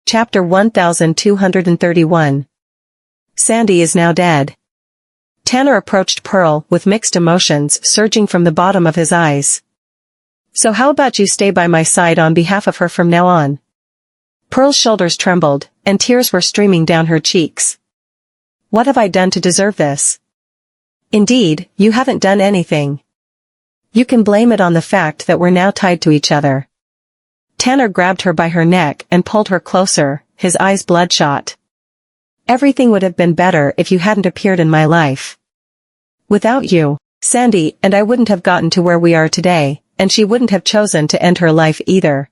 Chapter 1231. Sandy is now dead. Tanner approached Pearl with mixed emotions surging from the bottom of his eyes. So how about you stay by my side on behalf of her from now on? Pearl's shoulders trembled, and tears were streaming down her cheeks. What have I done to deserve this? Indeed, you haven't done anything. You can blame it on the fact that we're now tied to each other. Tanner grabbed her by her neck and pulled her closer, his eyes bloodshot. Everything would have been better if you hadn't appeared in my life. Without you, Sandy and I wouldn't have gotten to where we are today, and she wouldn't have chosen to end her life either.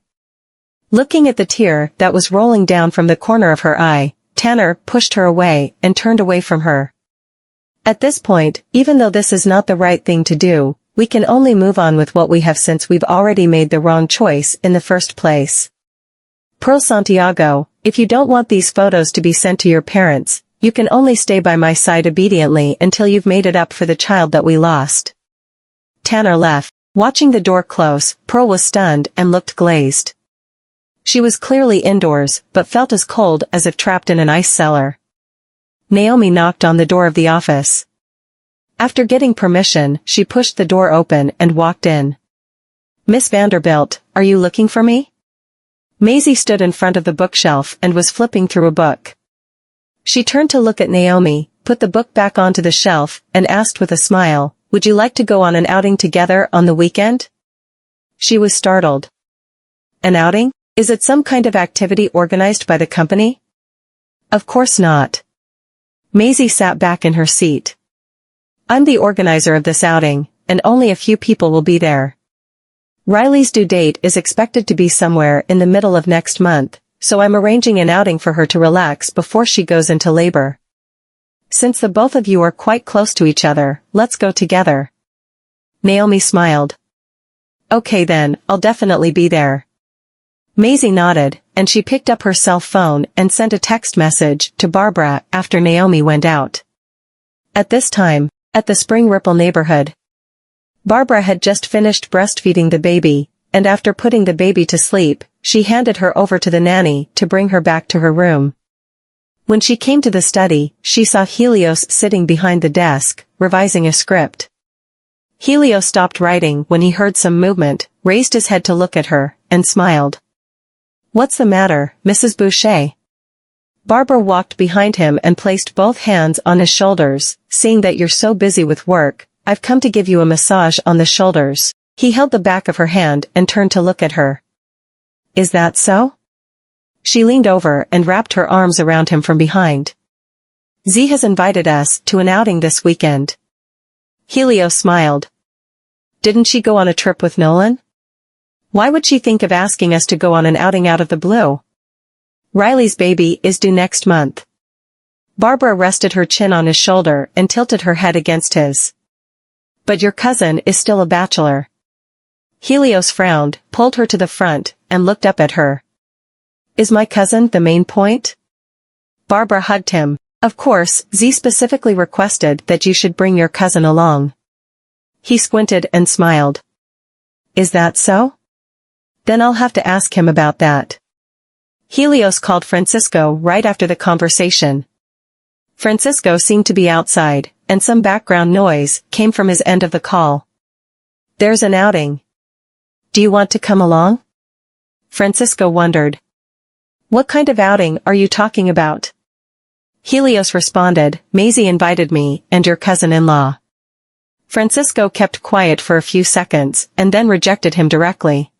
Looking at the tear that was rolling down from the corner of her eye, Tanner pushed her away and turned away from her. At this point, even though this is not the right thing to do, we can only move on with what we have since we've already made the wrong choice in the first place. Pearl Santiago, if you don't want these photos to be sent to your parents, you can only stay by my side obediently until you've made it up for the child that we lost. Tanner left. Watching the door close, Pearl was stunned and looked glazed. She was clearly indoors, but felt as cold as if trapped in an ice cellar. Naomi knocked on the door of the office. After getting permission, she pushed the door open and walked in. Miss Vanderbilt, are you looking for me? Maisie stood in front of the bookshelf and was flipping through a book. She turned to look at Naomi, put the book back onto the shelf, and asked with a smile, would you like to go on an outing together on the weekend? She was startled. An outing? Is it some kind of activity organized by the company? Of course not. Maisie sat back in her seat. I'm the organizer of this outing, and only a few people will be there. Riley's due date is expected to be somewhere in the middle of next month, so I'm arranging an outing for her to relax before she goes into labor. Since the both of you are quite close to each other, let's go together. Naomi smiled. Okay then, I'll definitely be there. Maisie nodded, and she picked up her cell phone and sent a text message to Barbara after Naomi went out. At this time, at the Spring Ripple neighborhood, Barbara had just finished breastfeeding the baby, and after putting the baby to sleep, she handed her over to the nanny to bring her back to her room. When she came to the study, she saw Helios sitting behind the desk, revising a script. Helios stopped writing when he heard some movement, raised his head to look at her, and smiled. What's the matter, Mrs. Boucher? Barbara walked behind him and placed both hands on his shoulders. Seeing that you're so busy with work, I've come to give you a massage on the shoulders. He held the back of her hand and turned to look at her. Is that so? She leaned over and wrapped her arms around him from behind. Z has invited us to an outing this weekend. Helios smiled. Didn't she go on a trip with Nolan? Why would she think of asking us to go on an outing out of the blue? Riley's baby is due next month. Barbara rested her chin on his shoulder and tilted her head against his. But your cousin is still a bachelor. Helios frowned, pulled her to the front, and looked up at her. Is my cousin the main point? Barbara hugged him. Of course, Z specifically requested that you should bring your cousin along. He squinted and smiled. Is that so? Then I'll have to ask him about that. Helios called Francisco right after the conversation. Francisco seemed to be outside, and some background noise came from his end of the call. There's an outing. Do you want to come along? Francisco wondered. What kind of outing are you talking about? Helios responded, Maisie invited me and your cousin-in-law. Francisco kept quiet for a few seconds and then rejected him directly.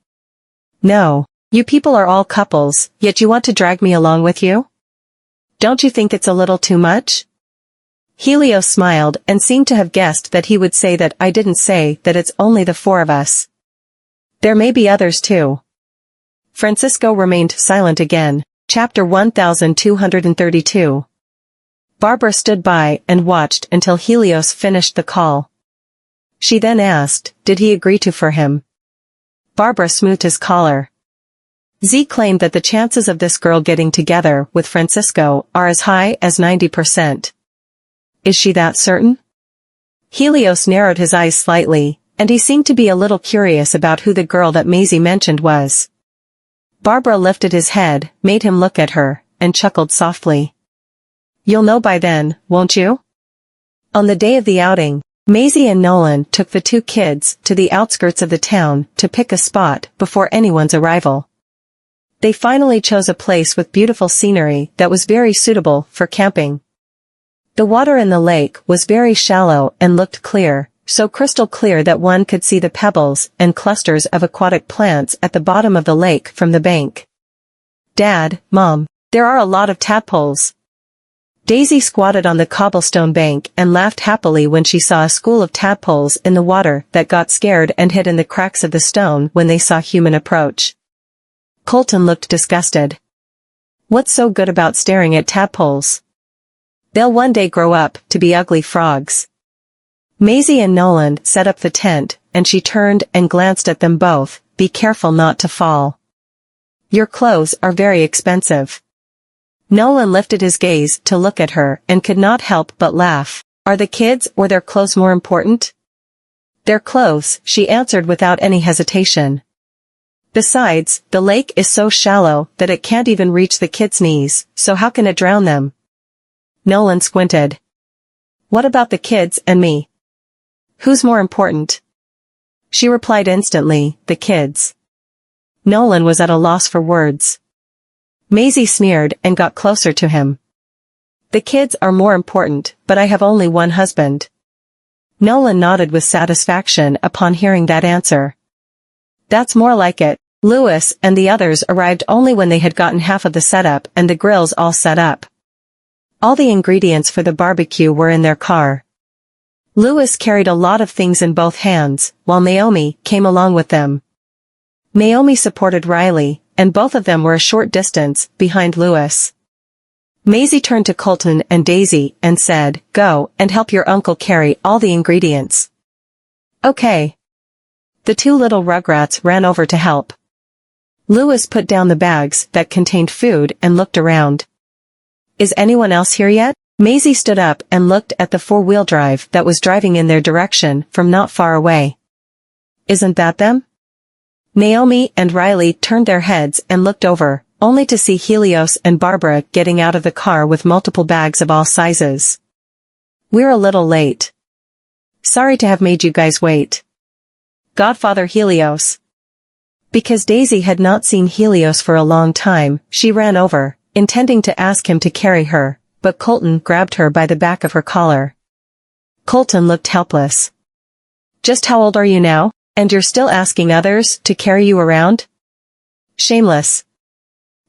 No, you people are all couples, yet you want to drag me along with you? Don't you think it's a little too much? Helios smiled and seemed to have guessed that he would say that I didn't say that it's only the four of us. There may be others too. Francisco remained silent again. Chapter 1232. Barbara stood by and watched until Helios finished the call. She then asked, did he agree to for him? Barbara smoothed his collar. Z claimed that the chances of this girl getting together with Francisco are as high as 90%. Is she that certain? Helios narrowed his eyes slightly, and he seemed to be a little curious about who the girl that Maisie mentioned was. Barbara lifted his head, made him look at her, and chuckled softly. You'll know by then, won't you? On the day of the outing, Maisie and Nolan took the two kids to the outskirts of the town to pick a spot before anyone's arrival. They finally chose a place with beautiful scenery that was very suitable for camping. The water in the lake was very shallow and looked clear, so crystal clear that one could see the pebbles and clusters of aquatic plants at the bottom of the lake from the bank. Dad, Mom, there are a lot of tadpoles. Daisy squatted on the cobblestone bank and laughed happily when she saw a school of tadpoles in the water that got scared and hid in the cracks of the stone when they saw human approach. Colton looked disgusted. What's so good about staring at tadpoles? They'll one day grow up to be ugly frogs. Maisie and Nolan set up the tent, and she turned and glanced at them both. Be careful not to fall. Your clothes are very expensive. Nolan lifted his gaze to look at her and could not help but laugh. Are the kids or their clothes more important? Their clothes, she answered without any hesitation. Besides, the lake is so shallow that it can't even reach the kids' knees, so how can it drown them? Nolan squinted. What about the kids and me? Who's more important? She replied instantly, the kids. Nolan was at a loss for words. Maisie sneered and got closer to him. The kids are more important, but I have only one husband. Nolan nodded with satisfaction upon hearing that answer. That's more like it. Lewis and the others arrived only when they had gotten half of the setup and the grills all set up. All the ingredients for the barbecue were in their car. Lewis carried a lot of things in both hands, while Naomi came along with them. Naomi supported Riley, and both of them were a short distance behind Lewis. Maisie turned to Colton and Daisy and said, Go and help your uncle carry all the ingredients. Okay. The two little rugrats ran over to help. Lewis put down the bags that contained food and looked around. Is anyone else here yet? Maisie stood up and looked at the four-wheel drive that was driving in their direction from not far away. Isn't that them? Naomi and Riley turned their heads and looked over, only to see Helios and Barbara getting out of the car with multiple bags of all sizes. We're a little late. Sorry to have made you guys wait. Godfather Helios. Because Daisy had not seen Helios for a long time, she ran over, intending to ask him to carry her, but Colton grabbed her by the back of her collar. Colton looked helpless. Just how old are you now, and you're still asking others to carry you around? Shameless.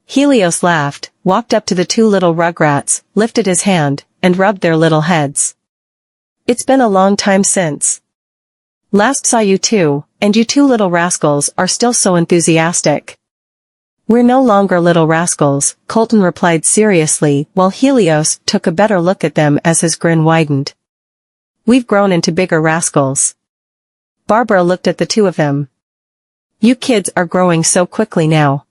Helios laughed, walked up to the two little rugrats, lifted his hand, and rubbed their little heads. It's been a long time since last saw you two, and you two little rascals are still so enthusiastic. We're no longer little rascals, Colton replied seriously while Helios took a better look at them as his grin widened. We've grown into bigger rascals. Barbara looked at the two of them. You kids are growing so quickly now.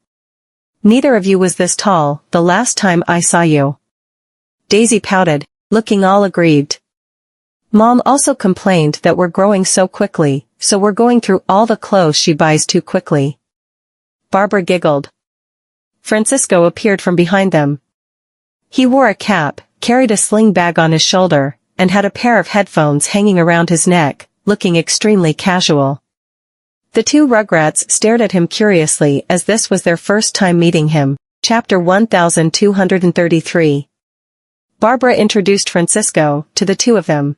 Neither of you was this tall the last time I saw you. Daisy pouted, looking all aggrieved. Mom also complained that we're growing so quickly, so we're going through all the clothes she buys too quickly. Barbara giggled. Francisco appeared from behind them. He wore a cap, carried a sling bag on his shoulder, and had a pair of headphones hanging around his neck, looking extremely casual. The two rugrats stared at him curiously as this was their first time meeting him. Chapter 1233. Barbara introduced Francisco to the two of them.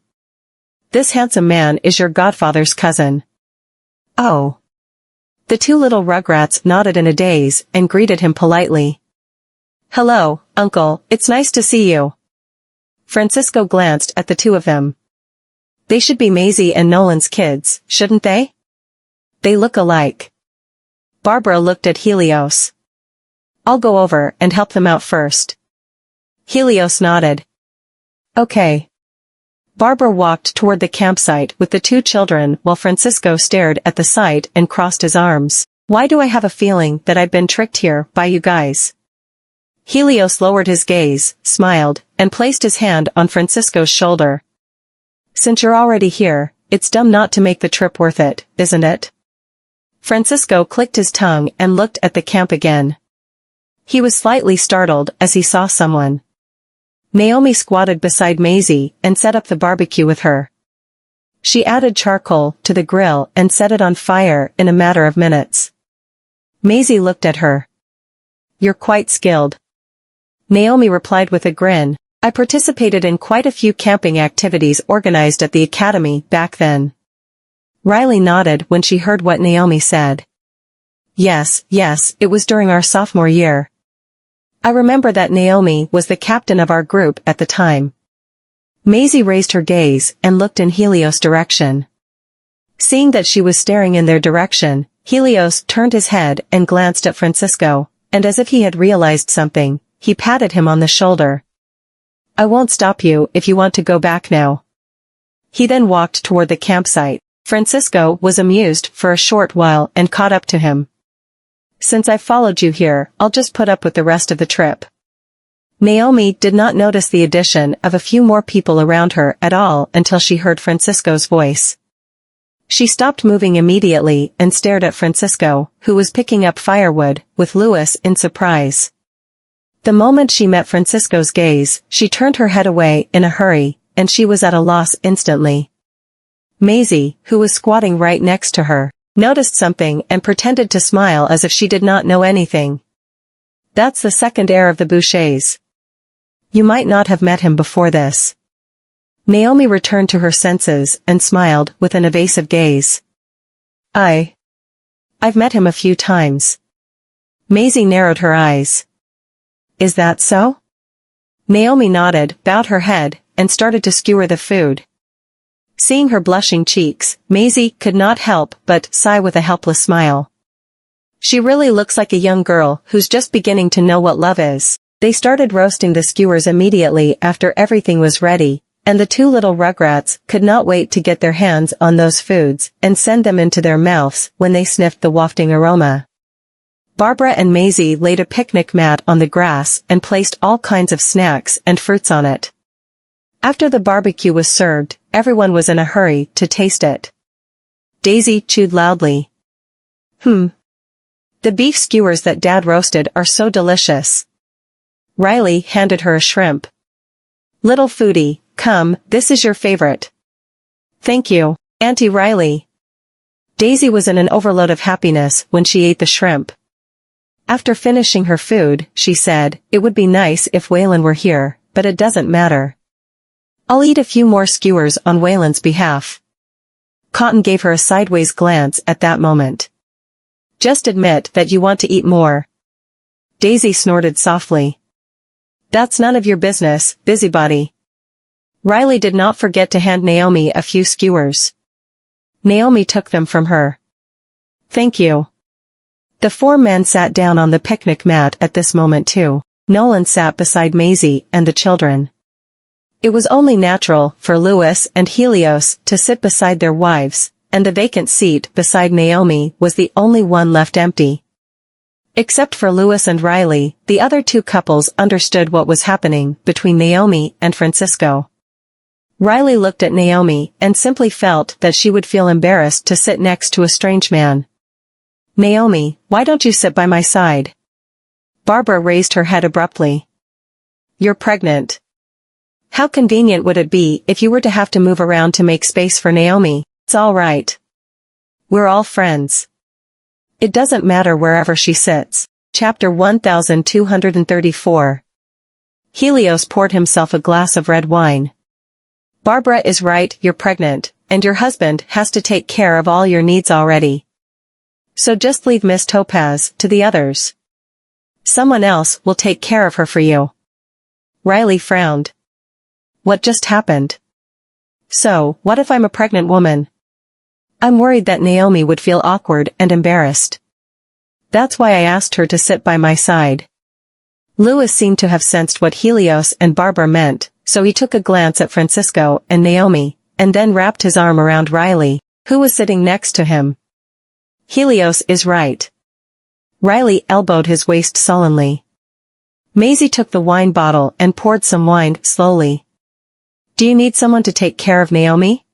This handsome man is your godfather's cousin. Oh. The two little rugrats nodded in a daze and greeted him politely. Hello, Uncle, it's nice to see you. Francisco glanced at the two of them. They should be Maisie and Nolan's kids, shouldn't they? They look alike. Barbara looked at Helios. I'll go over and help them out first. Helios nodded. Okay. Barbara walked toward the campsite with the two children while Francisco stared at the sight and crossed his arms. Why do I have a feeling that I've been tricked here by you guys? Helios lowered his gaze, smiled, and placed his hand on Francisco's shoulder. Since you're already here, it's dumb not to make the trip worth it, isn't it? Francisco clicked his tongue and looked at the camp again. He was slightly startled as he saw someone. Naomi squatted beside Maisie and set up the barbecue with her. She added charcoal to the grill and set it on fire in a matter of minutes. Maisie looked at her. "You're quite skilled." Naomi replied with a grin. "I participated in quite a few camping activities organized at the academy back then." Riley nodded when she heard what Naomi said. Yes, it was during our sophomore year. I remember that Naomi was the captain of our group at the time." Maisie raised her gaze and looked in Helios' direction. Seeing that she was staring in their direction, Helios turned his head and glanced at Francisco, and as if he had realized something, he patted him on the shoulder. "I won't stop you if you want to go back now." He then walked toward the campsite. Francisco was amused for a short while and caught up to him. "Since I followed you here, I'll just put up with the rest of the trip." Naomi did not notice the addition of a few more people around her at all until she heard Francisco's voice. She stopped moving immediately and stared at Francisco, who was picking up firewood, with Louis in surprise. The moment she met Francisco's gaze, she turned her head away in a hurry, and she was at a loss instantly. Maisie, who was squatting right next to her, noticed something and pretended to smile as if she did not know anything. "That's the second heir of the Bouchers. You might not have met him before this." Naomi returned to her senses and smiled with an evasive gaze. I've met him a few times." Maisie narrowed her eyes. "Is that so?" Naomi nodded, bowed her head, and started to skewer the food. Seeing her blushing cheeks, Maisie could not help but sigh with a helpless smile. "She really looks like a young girl who's just beginning to know what love is." They started roasting the skewers immediately after everything was ready, and the two little rugrats could not wait to get their hands on those foods and send them into their mouths when they sniffed the wafting aroma. Barbara and Maisie laid a picnic mat on the grass and placed all kinds of snacks and fruits on it. After the barbecue was served, everyone was in a hurry to taste it. Daisy chewed loudly. The beef skewers that Dad roasted are so delicious." Riley handed her a shrimp. "Little foodie, come, this is your favorite." "Thank you, Auntie Riley." Daisy was in an overload of happiness when she ate the shrimp. After finishing her food, she said, "It would be nice if Waylon were here, but it doesn't matter. I'll eat a few more skewers on Waylon's behalf." Cotton gave her a sideways glance at that moment. "Just admit that you want to eat more." Daisy snorted softly. "That's none of your business, busybody." Riley did not forget to hand Naomi a few skewers. Naomi took them from her. "Thank you." The four men sat down on the picnic mat at this moment too. Nolan sat beside Maisie and the children. It was only natural for Louis and Helios to sit beside their wives, and the vacant seat beside Naomi was the only one left empty. Except for Louis and Riley, the other two couples understood what was happening between Naomi and Francisco. Riley looked at Naomi and simply felt that she would feel embarrassed to sit next to a strange man. "Naomi, why don't you sit by my side?" Barbara raised her head abruptly. "You're pregnant. How convenient would it be if you were to have to move around to make space for Naomi?" "It's all right. We're all friends. It doesn't matter wherever she sits." Chapter 1234. Helios poured himself a glass of red wine. "Barbara is right, you're pregnant, and your husband has to take care of all your needs already. So just leave Miss Topaz to the others. Someone else will take care of her for you." Riley frowned. What just happened? "So, what if I'm a pregnant woman?" "I'm worried that Naomi would feel awkward and embarrassed. That's why I asked her to sit by my side." Louis seemed to have sensed what Helios and Barbara meant, so he took a glance at Francisco and Naomi, and then wrapped his arm around Riley, who was sitting next to him. "Helios is right." Riley elbowed his waist sullenly. Maisie took the wine bottle and poured some wine slowly. "Do you need someone to take care of Naomi?"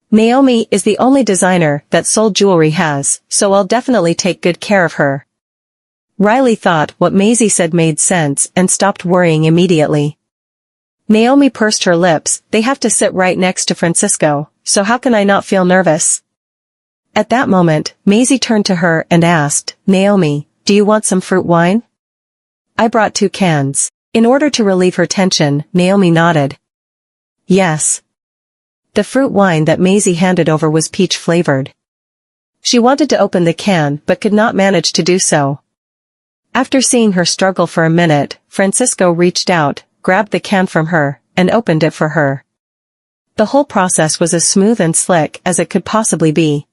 "Naomi is the only designer that Soul Jewelry has, so I'll definitely take good care of her." Riley thought what Maisie said made sense and stopped worrying immediately. Naomi pursed her lips. They have to sit right next to Francisco, so how can I not feel nervous? At that moment, Maisie turned to her and asked, Naomi, do you want some fruit wine? I brought 2 cans. In order to relieve her tension, Naomi nodded. Yes. The fruit wine that Maisie handed over was peach-flavored. She wanted to open the can but could not manage to do so. After seeing her struggle for a minute, Francisco reached out, grabbed the can from her, and opened it for her. The whole process was as smooth and slick as it could possibly be.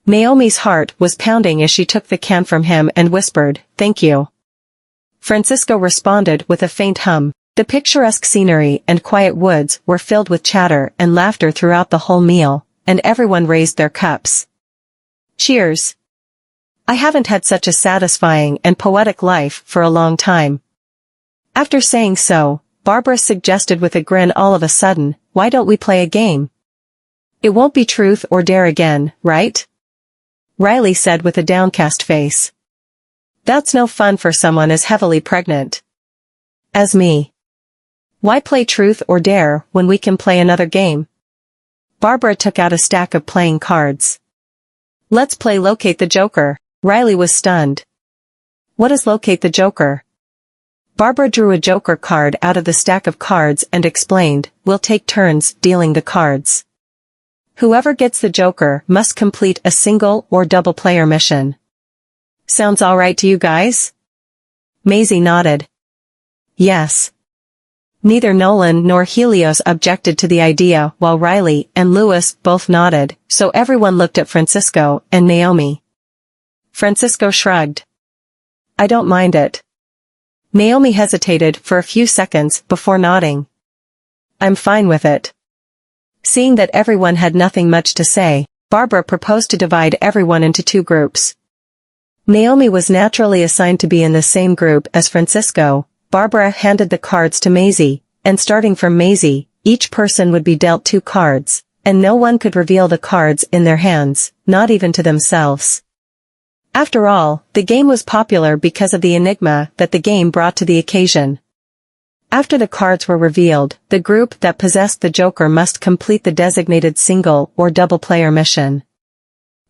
Naomi's heart was pounding as she took the can from him and whispered, "Thank you." Francisco responded with a faint hum. The picturesque scenery and quiet woods were filled with chatter and laughter throughout the whole meal, and everyone raised their cups. Cheers. I haven't had such a satisfying and poetic life for a long time. After saying so, Barbara suggested with a grin all of a sudden, why don't we play a game? It won't be truth or dare again, right? Riley said with a downcast face. That's no fun for someone as heavily pregnant as me. Why play truth or dare when we can play another game? Barbara took out a stack of playing cards. Let's play Locate the Joker. Riley was stunned. What is Locate the Joker? Barbara drew a Joker card out of the stack of cards and explained, we'll take turns dealing the cards. Whoever gets the Joker must complete a single or double player mission. Sounds alright to you guys? Maisie nodded. Yes. Neither Nolan nor Helios objected to the idea while Riley and Lewis both nodded, so everyone looked at Francisco and Naomi. Francisco shrugged. I don't mind it. Naomi hesitated for a few seconds before nodding. I'm fine with it. Seeing that everyone had nothing much to say, Barbara proposed to divide everyone into 2 groups. Naomi was naturally assigned to be in the same group as Francisco. Barbara handed the cards to Maisie, and starting from Maisie, each person would be dealt 2 cards, and no one could reveal the cards in their hands, not even to themselves. After all, the game was popular because of the enigma that the game brought to the occasion. After the cards were revealed, the group that possessed the Joker must complete the designated single or double player mission.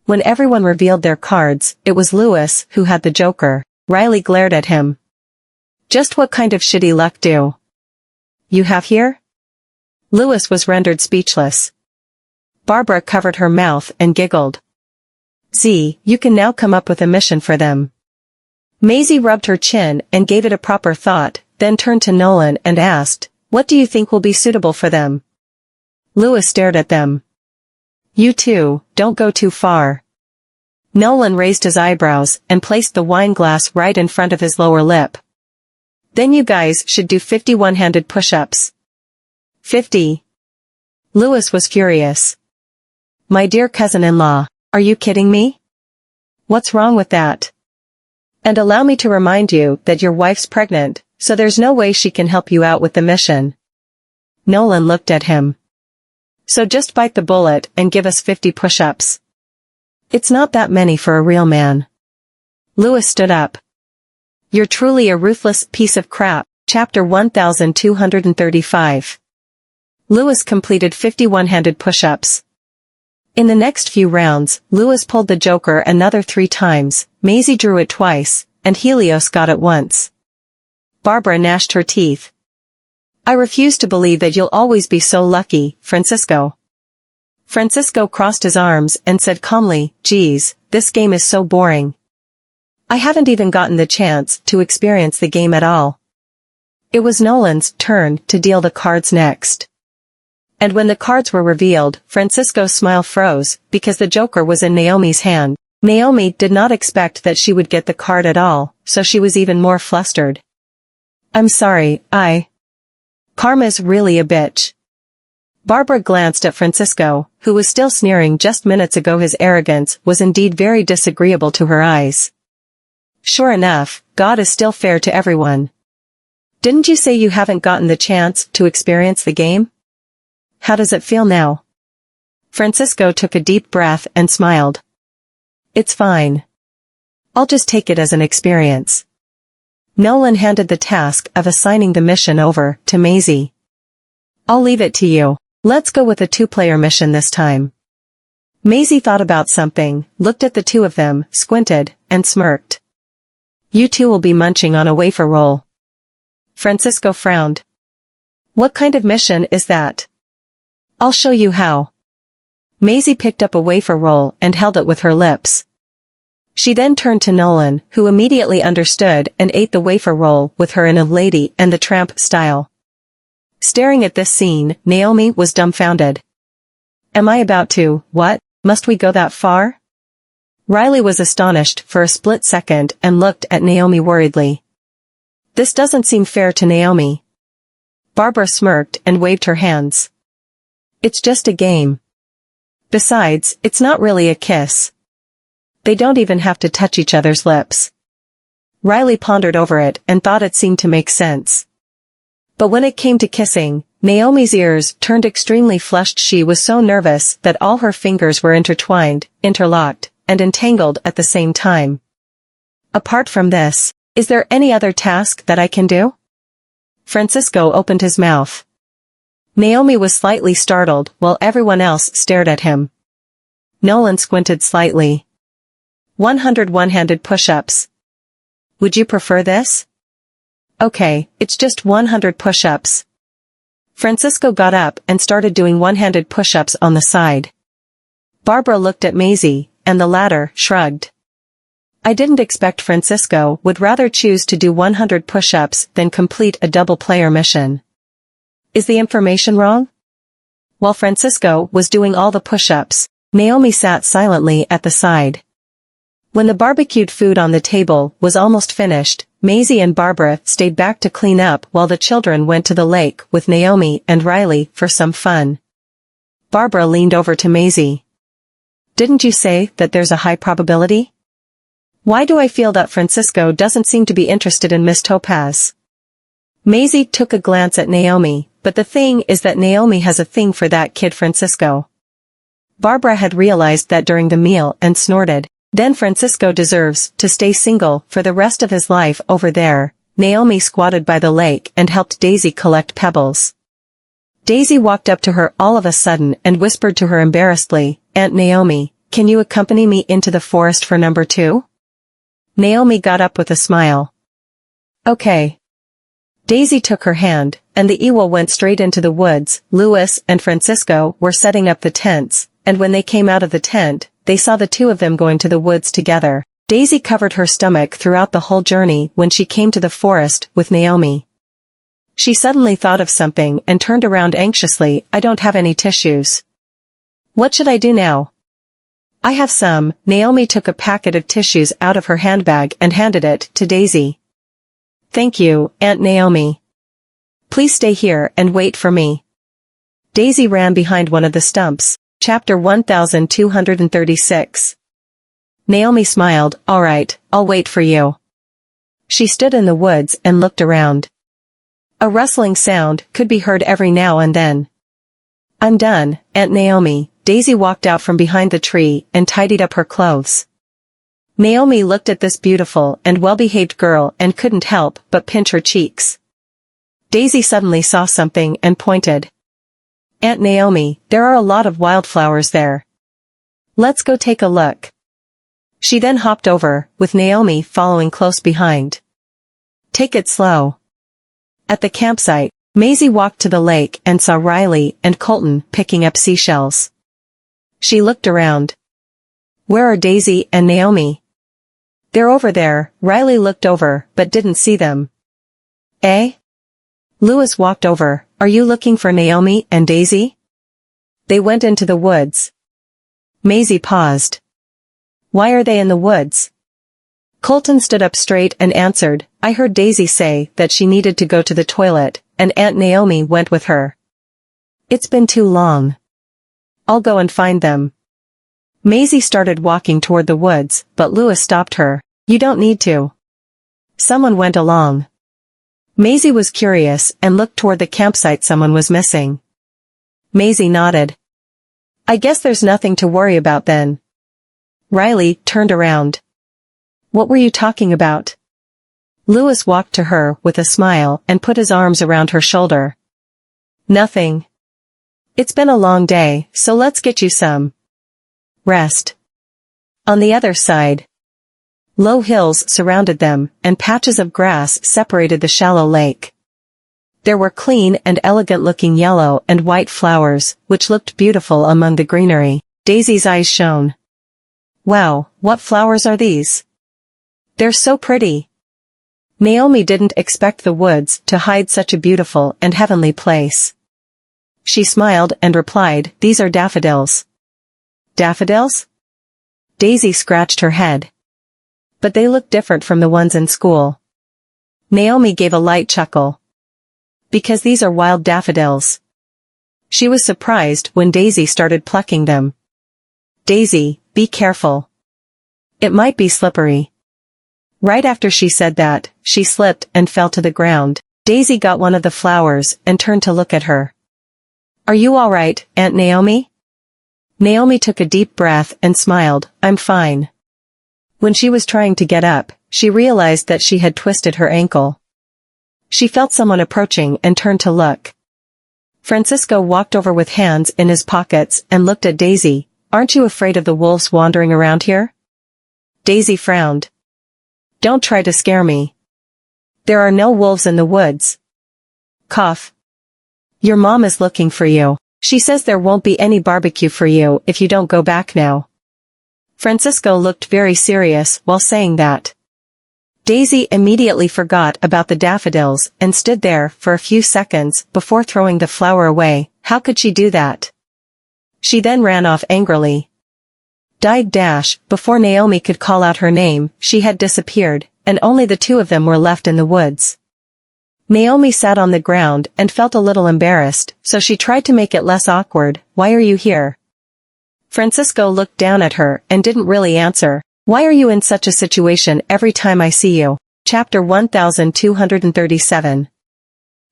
When everyone revealed their cards, it was Lewis who had the Joker. Riley glared at him. Just what kind of shitty luck do you have here? Lewis was rendered speechless. Barbara covered her mouth and giggled. Z, you can now come up with a mission for them. Maisie rubbed her chin and gave it a proper thought, then turned to Nolan and asked, what do you think will be suitable for them? Lewis stared at them. You two, don't go too far. Nolan raised his eyebrows and placed the wine glass right in front of his lower lip. Then you guys should do 50 one-handed push-ups. 50. Lewis was furious. My dear cousin-in-law, are you kidding me? What's wrong with that? And allow me to remind you that your wife's pregnant, so there's no way she can help you out with the mission. Nolan looked at him. So just bite the bullet and give us 50 push-ups. It's not that many for a real man. Lewis stood up. You're truly a ruthless piece of crap. Chapter 1235. Lewis completed 50 one-handed push-ups. In the next few rounds, Lewis pulled the Joker another 3 times, Maisie drew it twice, and Helios got it once. Barbara gnashed her teeth. I refuse to believe that you'll always be so lucky, Francisco. Francisco crossed his arms and said calmly, geez, this game is so boring. I haven't even gotten the chance to experience the game at all. It was Nolan's turn to deal the cards next. And when the cards were revealed, Francisco's smile froze, because the Joker was in Naomi's hand. Naomi did not expect that she would get the card at all, so she was even more flustered. I'm sorry, Karma's really a bitch. Barbara glanced at Francisco, who was still sneering just minutes ago. His arrogance was indeed very disagreeable to her eyes. Sure enough, God is still fair to everyone. Didn't you say you haven't gotten the chance to experience the game? How does it feel now? Francisco took a deep breath and smiled. It's fine. I'll just take it as an experience. Nolan handed the task of assigning the mission over to Maisie. I'll leave it to you. Let's go with a two-player mission this time. Maisie thought about something, looked at the two of them, squinted, and smirked. You two will be munching on a wafer roll. Francisco frowned. What kind of mission is that? I'll show you how. Maisie picked up a wafer roll and held it with her lips. She then turned to Nolan, who immediately understood and ate the wafer roll with her in a Lady and the Tramp style. Staring at this scene, Naomi was dumbfounded. Am I about to, what? Must we go that far? Riley was astonished for a split second and looked at Naomi worriedly. This doesn't seem fair to Naomi. Barbara smirked and waved her hands. It's just a game. Besides, it's not really a kiss. They don't even have to touch each other's lips. Riley pondered over it and thought it seemed to make sense. But when it came to kissing, Naomi's ears turned extremely flushed. She was so nervous that all her fingers were intertwined, interlocked, and entangled at the same time. Apart from this, is there any other task that I can do? Francisco opened his mouth. Naomi was slightly startled while everyone else stared at him. Nolan squinted slightly. 100 one-handed push-ups. Would you prefer this? Okay, it's just 100 push-ups. Francisco got up and started doing one-handed push-ups on the side. Barbara looked at Maisie, and the latter shrugged. I didn't expect Francisco would rather choose to do 100 push-ups than complete a double-player mission. Is the information wrong? While Francisco was doing all the push-ups, Naomi sat silently at the side. When the barbecued food on the table was almost finished, Maisie and Barbara stayed back to clean up while the children went to the lake with Naomi and Riley for some fun. Barbara leaned over to Maisie. Didn't you say that there's a high probability? Why do I feel that Francisco doesn't seem to be interested in Miss Topaz? Maisie took a glance at Naomi, but the thing is that Naomi has a thing for that kid Francisco. Barbara had realized that during the meal and snorted. Then Francisco deserves to stay single for the rest of his life over there. Naomi squatted by the lake and helped Daisy collect pebbles. Daisy walked up to her all of a sudden and whispered to her embarrassedly, Aunt Naomi, can you accompany me into the forest for number 2? Naomi got up with a smile. Okay. Daisy took her hand, and the Ewell went straight into the woods. Louis and Francisco were setting up the tents, and when they came out of the tent, they saw the two of them going to the woods together. Daisy covered her stomach throughout the whole journey when she came to the forest with Naomi. She suddenly thought of something and turned around anxiously. I don't have any tissues. What should I do now? I have some. Naomi took a packet of tissues out of her handbag and handed it to Daisy. Thank you, Aunt Naomi. Please stay here and wait for me. Daisy ran behind one of the stumps. Chapter 1236. Naomi smiled. All right, I'll wait for you. She stood in the woods and looked around. A rustling sound could be heard every now and then. I'm done, Aunt Naomi. Daisy walked out from behind the tree and tidied up her clothes. Naomi looked at this beautiful and well-behaved girl and couldn't help but pinch her cheeks. Daisy suddenly saw something and pointed. Aunt Naomi, there are a lot of wildflowers there. Let's go take a look. She then hopped over, with Naomi following close behind. Take it slow. At the campsite, Maisie walked to the lake and saw Riley and Colton picking up seashells. She looked around. Where are Daisy and Naomi? They're over there. Riley looked over, but didn't see them. Eh? Louis walked over. Are you looking for Naomi and Daisy? They went into the woods. Maisie paused. Why are they in the woods? Colton stood up straight and answered, I heard Daisy say that she needed to go to the toilet, and Aunt Naomi went with her. It's been too long. I'll go and find them. Maisie started walking toward the woods, but Louis stopped her. You don't need to. Someone went along. Maisie was curious and looked toward the campsite. Someone was missing. Maisie nodded. I guess there's nothing to worry about then. Riley turned around. What were you talking about? Louis walked to her with a smile and put his arms around her shoulder. Nothing. It's been a long day, so let's get you some rest. On the other side, low hills surrounded them, and patches of grass separated the shallow lake. There were clean and elegant-looking yellow and white flowers, which looked beautiful among the greenery. Daisy's eyes shone. Wow, what flowers are these? They're so pretty. Naomi didn't expect the woods to hide such a beautiful and heavenly place. She smiled and replied, "These are daffodils." Daffodils? Daisy scratched her head. But they look different from the ones in school. Naomi gave a light chuckle. Because these are wild daffodils. She was surprised when Daisy started plucking them. Daisy, be careful. It might be slippery. Right after she said that, she slipped and fell to the ground. Daisy got one of the flowers and turned to look at her. Are you all right, Aunt Naomi? Naomi took a deep breath and smiled, I'm fine. When she was trying to get up, she realized that she had twisted her ankle. She felt someone approaching and turned to look. Francisco walked over with hands in his pockets and looked at Daisy. Aren't you afraid of the wolves wandering around here? Daisy frowned. Don't try to scare me. There are no wolves in the woods. Cough. Your mom is looking for you. She says there won't be any barbecue for you if you don't go back now. Francisco looked very serious while saying that. Daisy immediately forgot about the daffodils and stood there for a few seconds before throwing the flower away. How could she do that? She then ran off angrily. Before Naomi could call out her name, she had disappeared, and only the two of them were left in the woods. Naomi sat on the ground and felt a little embarrassed, so she tried to make it less awkward. Why are you here? Francisco looked down at her and didn't really answer. Why are you in such a situation every time I see you? Chapter 1237.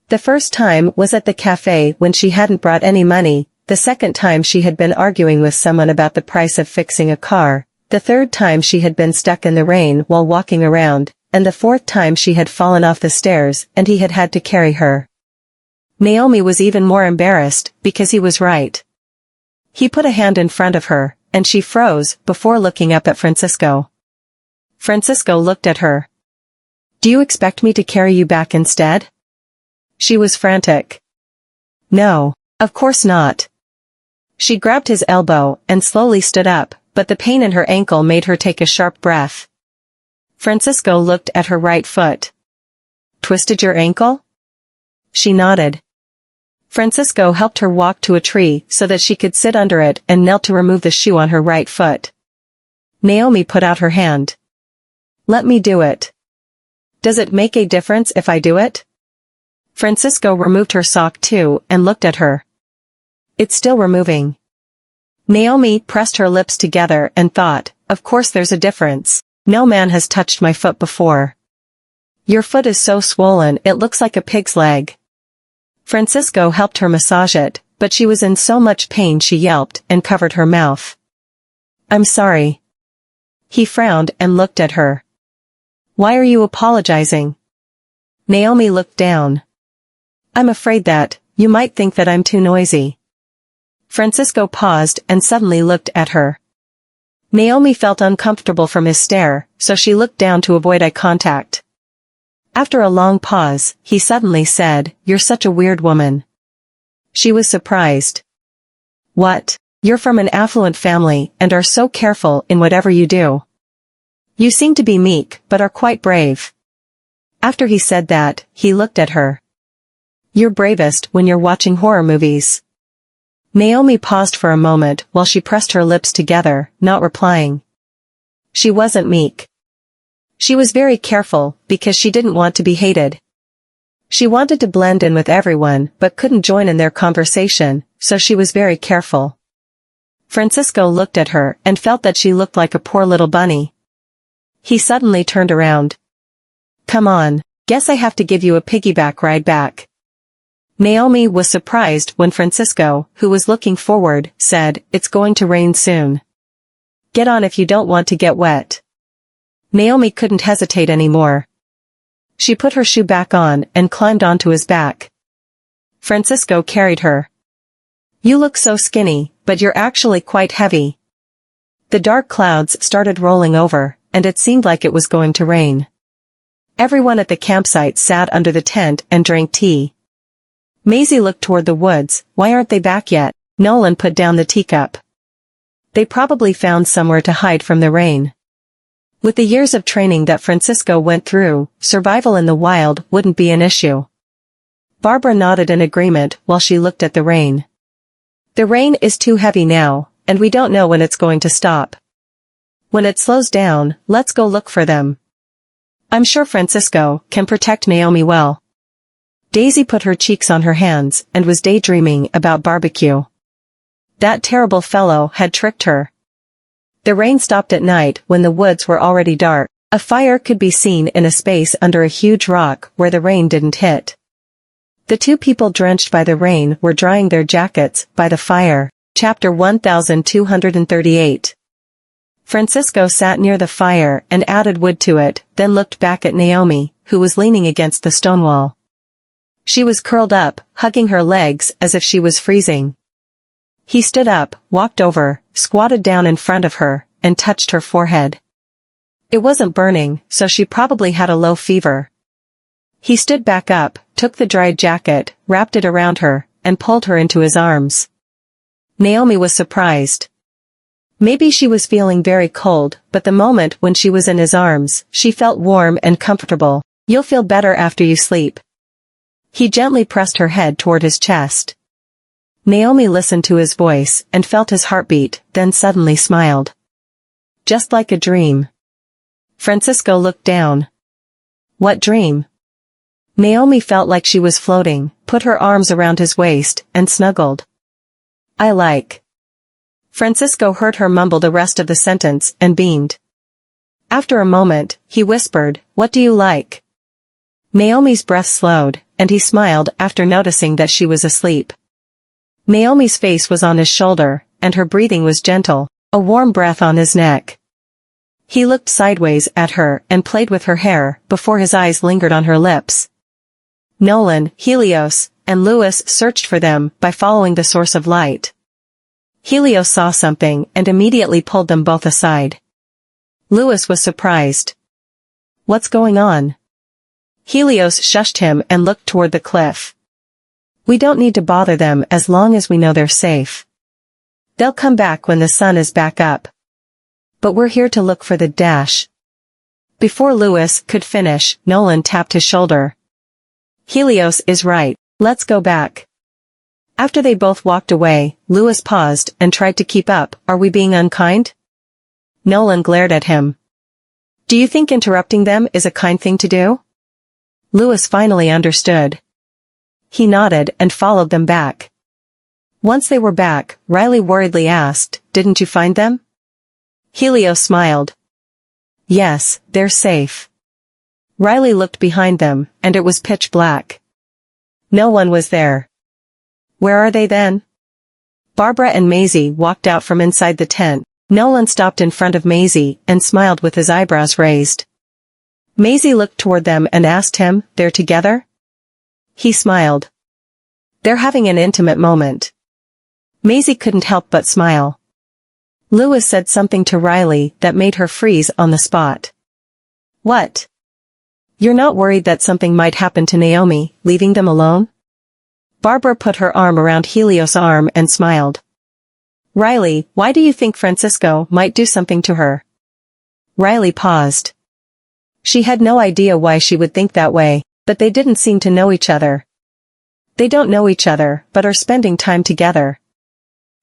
The first time was at the cafe when she hadn't brought any money, the second time she had been arguing with someone about the price of fixing a car, the third time she had been stuck in the rain while walking around, and the fourth time she had fallen off the stairs and he had had to carry her. Naomi was even more embarrassed because he was right. He put a hand in front of her, and she froze before looking up at Francisco. Francisco looked at her. Do you expect me to carry you back instead? She was frantic. No, of course not. She grabbed his elbow and slowly stood up, but the pain in her ankle made her take a sharp breath. Francisco looked at her right foot. Twisted your ankle? She nodded. Francisco helped her walk to a tree so that she could sit under it and knelt to remove the shoe on her right foot. Naomi put out her hand. Let me do it. Does it make a difference if I do it? Francisco removed her sock too and looked at her. It's still removing. Naomi pressed her lips together and thought, of course there's a difference. No man has touched my foot before. Your foot is so swollen it looks like a pig's leg. Francisco helped her massage it, but she was in so much pain she yelped and covered her mouth. I'm sorry. He frowned and looked at her. Why are you apologizing? Naomi looked down. I'm afraid that you might think that I'm too noisy. Francisco paused and suddenly looked at her. Naomi felt uncomfortable from his stare, so she looked down to avoid eye contact. After a long pause, he suddenly said, You're such a weird woman. She was surprised. What? You're from an affluent family and are so careful in whatever you do. You seem to be meek but are quite brave. After he said that, he looked at her. You're bravest when you're watching horror movies. Naomi paused for a moment while she pressed her lips together, not replying. She wasn't meek. She was very careful because she didn't want to be hated. She wanted to blend in with everyone but couldn't join in their conversation, so she was very careful. Francisco looked at her and felt that she looked like a poor little bunny. He suddenly turned around. Come on, guess I have to give you a piggyback ride back. Naomi was surprised when Francisco, who was looking forward, said, It's going to rain soon. Get on if you don't want to get wet. Naomi couldn't hesitate anymore. She put her shoe back on and climbed onto his back. Francisco carried her. You look so skinny, but you're actually quite heavy. The dark clouds started rolling over, and it seemed like it was going to rain. Everyone at the campsite sat under the tent and drank tea. Maisie looked toward the woods. Why aren't they back yet? Nolan put down the teacup. They probably found somewhere to hide from the rain. With the years of training that Francisco went through, survival in the wild wouldn't be an issue. Barbara nodded in agreement while she looked at the rain. The rain is too heavy now, and we don't know when it's going to stop. When it slows down, let's go look for them. I'm sure Francisco can protect Naomi well. Daisy put her cheeks on her hands and was daydreaming about barbecue. That terrible fellow had tricked her. The rain stopped at night when the woods were already dark. A fire could be seen in a space under a huge rock where the rain didn't hit. The two people drenched by the rain were drying their jackets by the fire. Chapter 1238. Francisco sat near the fire and added wood to it, then looked back at Naomi, who was leaning against the stone wall. She was curled up, hugging her legs as if she was freezing. He stood up, walked over, squatted down in front of her, and touched her forehead. It wasn't burning, so she probably had a low fever. He stood back up, took the dried jacket, wrapped it around her, and pulled her into his arms. Naomi was surprised. Maybe she was feeling very cold, but the moment when she was in his arms, she felt warm and comfortable. You'll feel better after you sleep. He gently pressed her head toward his chest. Naomi listened to his voice and felt his heartbeat, then suddenly smiled. Just like a dream. Francisco looked down. What dream? Naomi felt like she was floating, put her arms around his waist, and snuggled. I like. Francisco heard her mumble the rest of the sentence and beamed. After a moment, he whispered, What do you like? Naomi's breath slowed, and he smiled after noticing that she was asleep. Naomi's face was on his shoulder, and her breathing was gentle, a warm breath on his neck. He looked sideways at her and played with her hair before his eyes lingered on her lips. Nolan, Helios, and Lewis searched for them by following the source of light. Helios saw something and immediately pulled them both aside. Lewis was surprised. What's going on? Helios shushed him and looked toward the cliff. We don't need to bother them as long as we know they're safe. They'll come back when the sun is back up. But we're here to look for the dash. Before Lewis could finish, Nolan tapped his shoulder. Helios is right, let's go back. After they both walked away, Lewis paused and tried to keep up. Are we being unkind? Nolan glared at him. Do you think interrupting them is a kind thing to do? Lewis finally understood. He nodded and followed them back. Once they were back, Riley worriedly asked, Didn't you find them? Helios smiled. Yes, they're safe. Riley looked behind them, and it was pitch black. No one was there. Where are they then? Barbara and Maisie walked out from inside the tent. Nolan stopped in front of Maisie and smiled with his eyebrows raised. Maisie looked toward them and asked him, They're together? He smiled. They're having an intimate moment. Maisie couldn't help but smile. Lewis said something to Riley that made her freeze on the spot. What? You're not worried that something might happen to Naomi, leaving them alone? Barbara put her arm around Helios' arm and smiled. Riley, why do you think Francisco might do something to her? Riley paused. She had no idea why she would think that way, but they didn't seem to know each other. They don't know each other, but are spending time together.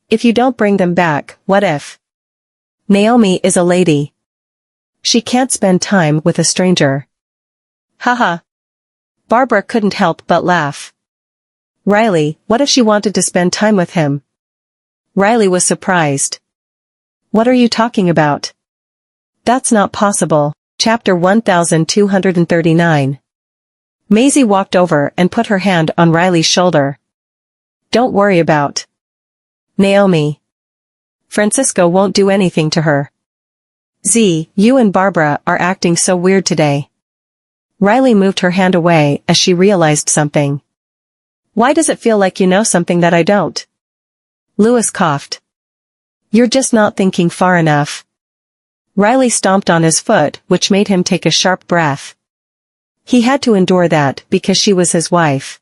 If you don't bring them back, what if? Naomi is a lady. She can't spend time with a stranger. Haha. Barbara couldn't help but laugh. Riley, what if she wanted to spend time with him? Riley was surprised. What are you talking about? That's not possible. Chapter 1239. Maisie walked over and put her hand on Riley's shoulder. Don't worry about Naomi. Francisco won't do anything to her. Z, you and Barbara are acting so weird today. Riley moved her hand away as she realized something. Why does it feel like you know something that I don't? Louis coughed. You're just not thinking far enough. Riley stomped on his foot, which made him take a sharp breath. He had to endure that because she was his wife.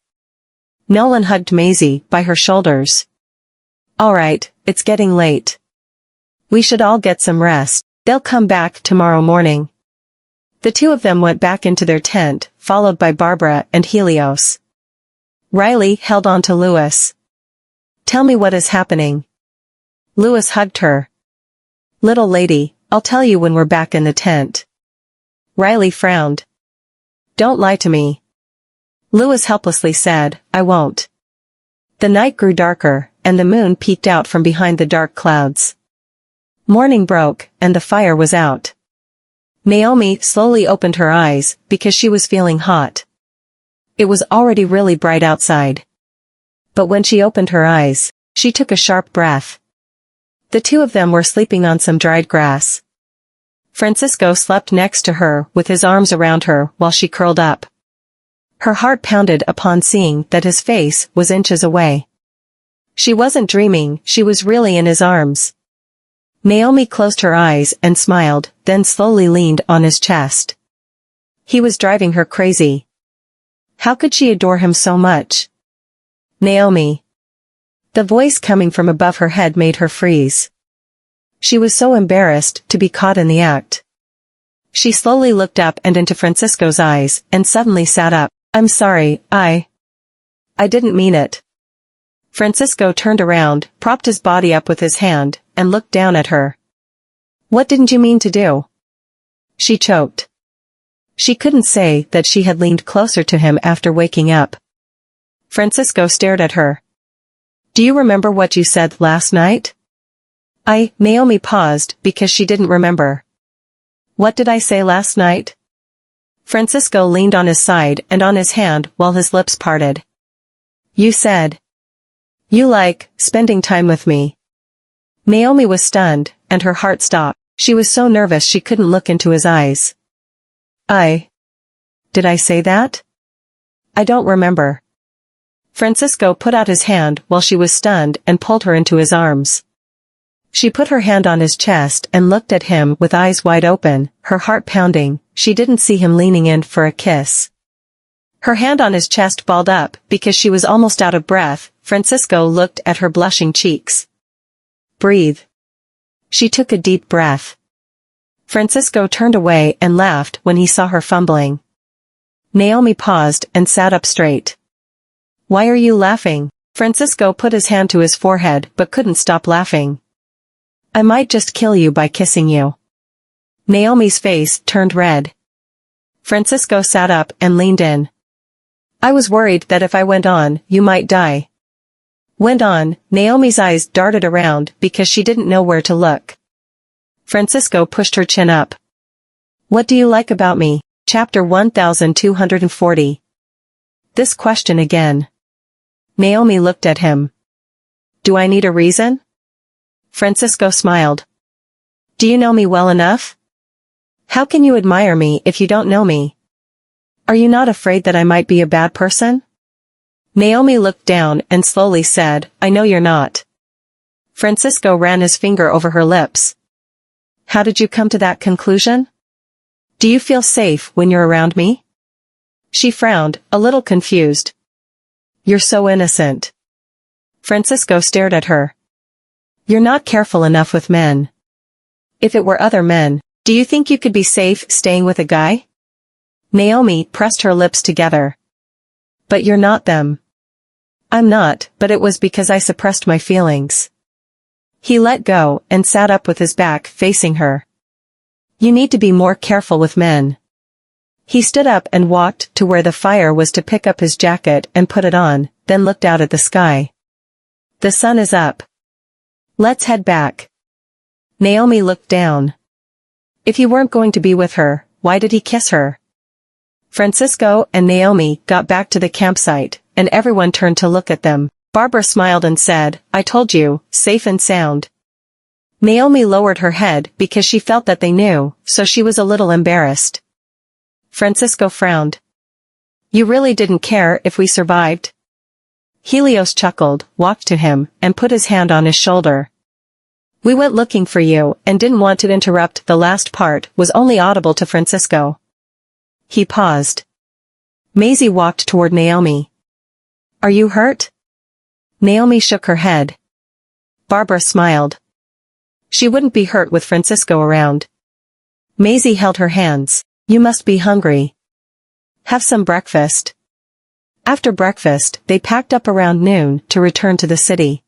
Nolan hugged Maisie by her shoulders. All right, it's getting late. We should all get some rest. They'll come back tomorrow morning. The two of them went back into their tent, followed by Barbara and Helios. Riley held on to Louis. Tell me what is happening. Louis hugged her. Little lady, I'll tell you when we're back in the tent. Riley frowned. Don't lie to me. Louis helplessly said, I won't. The night grew darker, and the moon peeked out from behind the dark clouds. Morning broke, and the fire was out. Naomi slowly opened her eyes, because she was feeling hot. It was already really bright outside. But when she opened her eyes, she took a sharp breath. The two of them were sleeping on some dried grass. Francisco slept next to her with his arms around her while she curled up. Her heart pounded upon seeing that his face was inches away. She wasn't dreaming, she was really in his arms. Naomi closed her eyes and smiled, then slowly leaned on his chest. He was driving her crazy. How could she adore him so much? Naomi. The voice coming from above her head made her freeze. She was so embarrassed to be caught in the act. She slowly looked up and into Francisco's eyes, and suddenly sat up. I'm sorry, I didn't mean it. Francisco turned around, propped his body up with his hand, and looked down at her. What didn't you mean to do? She choked. She couldn't say that she had leaned closer to him after waking up. Francisco stared at her. Do you remember what you said last night? Naomi paused because she didn't remember. What did I say last night? Francisco leaned on his side and on his hand while his lips parted. You said. You like spending time with me. Naomi was stunned, and her heart stopped. She was so nervous she couldn't look into his eyes. Did I say that? I don't remember. Francisco put out his hand while she was stunned and pulled her into his arms. She put her hand on his chest and looked at him with eyes wide open, her heart pounding. She didn't see him leaning in for a kiss. Her hand on his chest balled up because she was almost out of breath. Francisco looked at her blushing cheeks. Breathe. She took a deep breath. Francisco turned away and laughed when he saw her fumbling. Naomi paused and sat up straight. Why are you laughing? Francisco put his hand to his forehead but couldn't stop laughing. I might just kill you by kissing you. Naomi's face turned red. Francisco sat up and leaned in. I was worried that if I went on, you might die. Went on, Naomi's eyes darted around because she didn't know where to look. Francisco pushed her chin up. What do you like about me? Chapter 1240. This question again. Naomi looked at him. Do I need a reason? Francisco smiled. Do you know me well enough? How can you admire me if you don't know me? Are you not afraid that I might be a bad person? Naomi looked down and slowly said, I know you're not. Francisco ran his finger over her lips. How did you come to that conclusion? Do you feel safe when you're around me? She frowned, a little confused. You're so innocent. Francisco stared at her. You're not careful enough with men. If it were other men, do you think you could be safe staying with a guy? Naomi pressed her lips together. But you're not them. I'm not, but it was because I suppressed my feelings. He let go and sat up with his back facing her. You need to be more careful with men. He stood up and walked to where the fire was to pick up his jacket and put it on, then looked out at the sky. The sun is up. Let's head back. Naomi looked down. If he weren't going to be with her, why did he kiss her? Francisco and Naomi got back to the campsite, and everyone turned to look at them. Barbara smiled and said, I told you, safe and sound. Naomi lowered her head because she felt that they knew, so she was a little embarrassed. Francisco frowned. You really didn't care if we survived? Helios chuckled, walked to him, and put his hand on his shoulder. We went looking for you and didn't want to interrupt. The last part was only audible to Francisco. He paused. Maisie walked toward Naomi. Are you hurt? Naomi shook her head. Barbara smiled. She wouldn't be hurt with Francisco around. Maisie held her hands. You must be hungry. Have some breakfast. After breakfast, they packed up around noon to return to the city.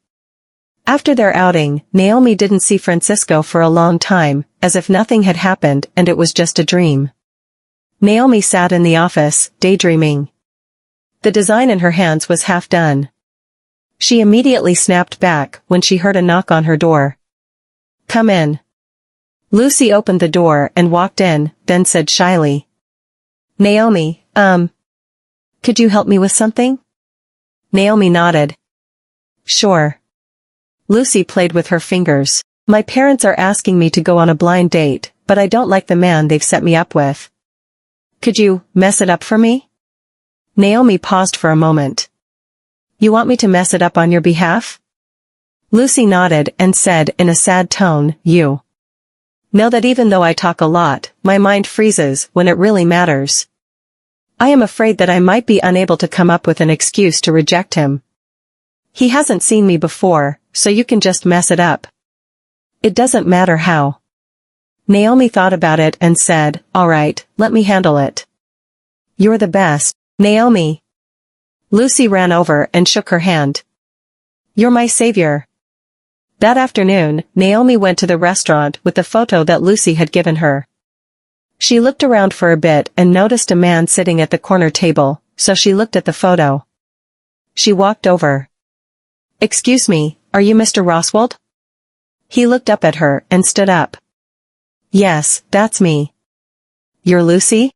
After their outing, Naomi didn't see Francisco for a long time, as if nothing had happened and it was just a dream. Naomi sat in the office, daydreaming. The design in her hands was half done. She immediately snapped back when she heard a knock on her door. Come in. Lucy opened the door and walked in, then said shyly. Naomi, could you help me with something? Naomi nodded. Sure. Lucy played with her fingers. My parents are asking me to go on a blind date, but I don't like the man they've set me up with. Could you mess it up for me? Naomi paused for a moment. You want me to mess it up on your behalf? Lucy nodded and said in a sad tone, You know that even though I talk a lot, my mind freezes when it really matters. I am afraid that I might be unable to come up with an excuse to reject him. He hasn't seen me before, so you can just mess it up. It doesn't matter how. Naomi thought about it and said, All right, let me handle it. You're the best, Naomi. Lucy ran over and shook her hand. You're my savior. That afternoon, Naomi went to the restaurant with the photo that Lucy had given her. She looked around for a bit and noticed a man sitting at the corner table, so she looked at the photo. She walked over. Excuse me, are you Mr. Roswald? He looked up at her and stood up. Yes, that's me. You're Lucy?